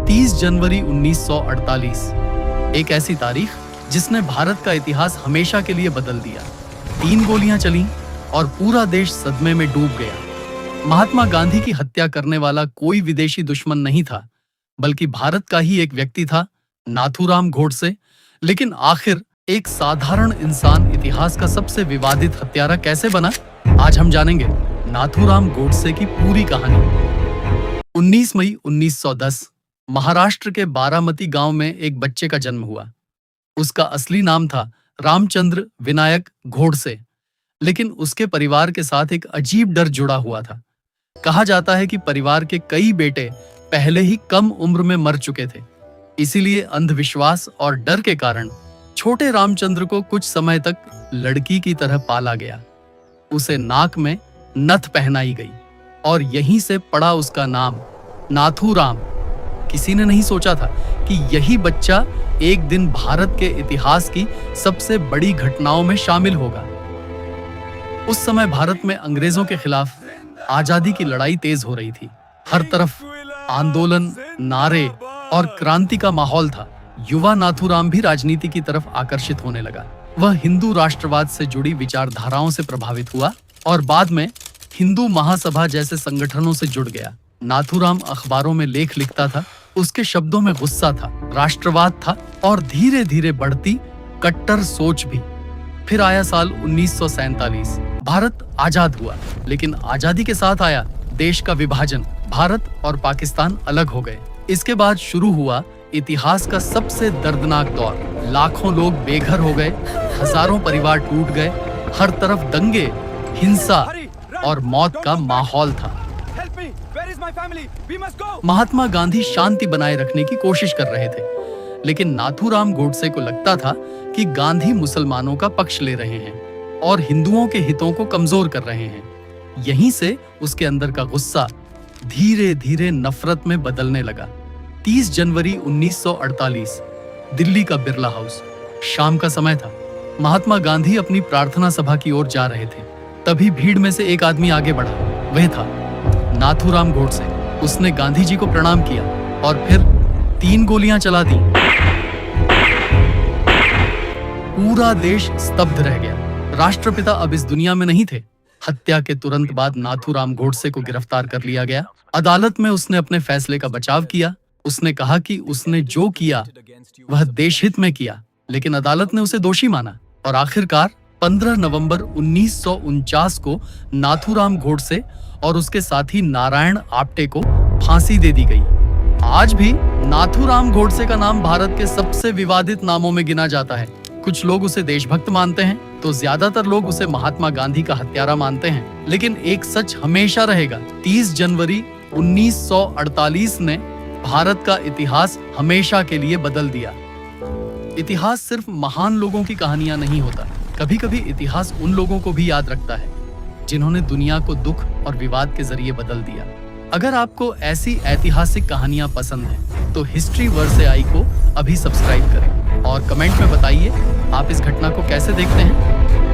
30 जनवरी 1948, एक ऐसी तारीख जिसने भारत का इतिहास हमेशा के लिए बदल दिया। 3 गोलियां चलीं और पूरा देश सदमे में डूब गया। महात्मा गांधी की हत्या करने वाला कोई विदेशी दुश्मन नहीं था, बल्कि भारत का ही एक व्यक्ति था, नाथूराम गोडसे। लेकिन आखिर एक साधारण इंसान इतिहास का सबसे विवादित हत्यारा कैसे बना? आज हम जानेंगे नाथूराम गोडसे की पूरी कहानी। 19 मई 1910 महाराष्ट्र के बारामती गांव में एक बच्चे का जन्म हुआ। उसका असली नाम था रामचंद्र विनायक गोडसे, लेकिन उसके परिवार के साथ एक अजीब डर जुड़ा हुआ था। कहा जाता है कि परिवार के कई बेटे पहले ही कम उम्र में मर चुके थे। इसीलिए अंधविश्वास और डर के कारण छोटे रामचंद्र को कुछ समय तक लड़की की तरह पाला गया। उसे नाक में नथ पहनाई गई और यहीं से पड़ा उसका नाम नाथूराम। किसी ने नहीं सोचा था कि यही बच्चा एक दिन भारत के इतिहास की सबसे बड़ी घटनाओं में शामिल होगा। उस समय भारत में अंग्रेजों के खिलाफ आजादी की लड़ाई तेज हो रही थी। हर तरफ आंदोलन, नारे और क्रांति का माहौल था। युवा नाथूराम भी राजनीति की तरफ आकर्षित होने लगा। वह हिंदू राष्ट्रवाद से जुड़ी विचारधाराओं से प्रभावित हुआ और बाद में हिंदू महासभा जैसे संगठनों से जुड़ गया। नाथूराम अखबारों में लेख लिखता था। उसके शब्दों में गुस्सा था, राष्ट्रवाद था और धीरे धीरे बढ़ती कट्टर सोच भी। फिर आया साल 1947। भारत आजाद हुआ, लेकिन आजादी के साथ आया देश का विभाजन। भारत और पाकिस्तान अलग हो गए। इसके बाद शुरू हुआ इतिहास का सबसे दर्दनाक दौर। लाखों लोग बेघर हो गए, हजारों परिवार टूट गए। हर तरफ दंगे, हिंसा और मौत का माहौल था। महात्मा गांधी शांति बनाए रखने की कोशिश कर रहे थे, लेकिन नाथूराम गोडसे को लगता था कि गांधी मुसलमानों का पक्ष ले रहे हैं और हिंदुओं के हितों को कमजोर कर रहे हैं। यहीं से उसके अंदर का गुस्सा धीरे धीरे नफरत में बदलने लगा। 30 जनवरी 1948, दिल्ली का बिरला हाउस। शाम का समय था। महात्मा गांधी अपनी प्रार्थना सभा की ओर जा रहे थे। तभी भीड़ में से एक आदमी आगे बढ़ा। वह था नाथूराम गोडसे। उसने गांधी जी को प्रणाम किया और फिर 3 गोलियां चला दी। पूरा देश स्तब्ध रह गया। राष्ट्रपिता अब इस दुनिया में नहीं थे। हत्या के तुरंत बाद नाथूराम गोडसे को गिरफ्तार कर लिया गया। अदालत में उसने अपने फैसले का बचाव किया। उसने कहा कि उसने जो किया वह देशहित में किया, लेकिन अदालत ने उसे दोषी माना और आखिरकार 15 नवंबर 1949 को नाथूराम गोडसे और उसके साथी नारायण आप्टे को फांसी दे दी गई। आज भी नाथूराम गोडसे का नाम भारत के सबसे विवादित नामों में गिना जाता है। कुछ लोग उसे देशभक्त मानते हैं, तो ज्यादातर लोग उसे महात्मा गांधी का हत्यारा मानते हैं। लेकिन एक सच हमेशा रहेगा, 30 जनवरी 1948 ने भारत का इतिहास हमेशा के लिए बदल दिया। इतिहास सिर्फ महान लोगों की कहानियां नहीं होता। कभी कभी इतिहास उन लोगों को भी याद रखता है जिन्होंने दुनिया को दुख और विवाद के जरिए बदल दिया। अगर आपको ऐसी ऐतिहासिक कहानियां पसंद हैं, तो हिस्ट्री वर्सेआई को अभी सब्सक्राइब करें और कमेंट में बताइए आप इस घटना को कैसे देखते हैं।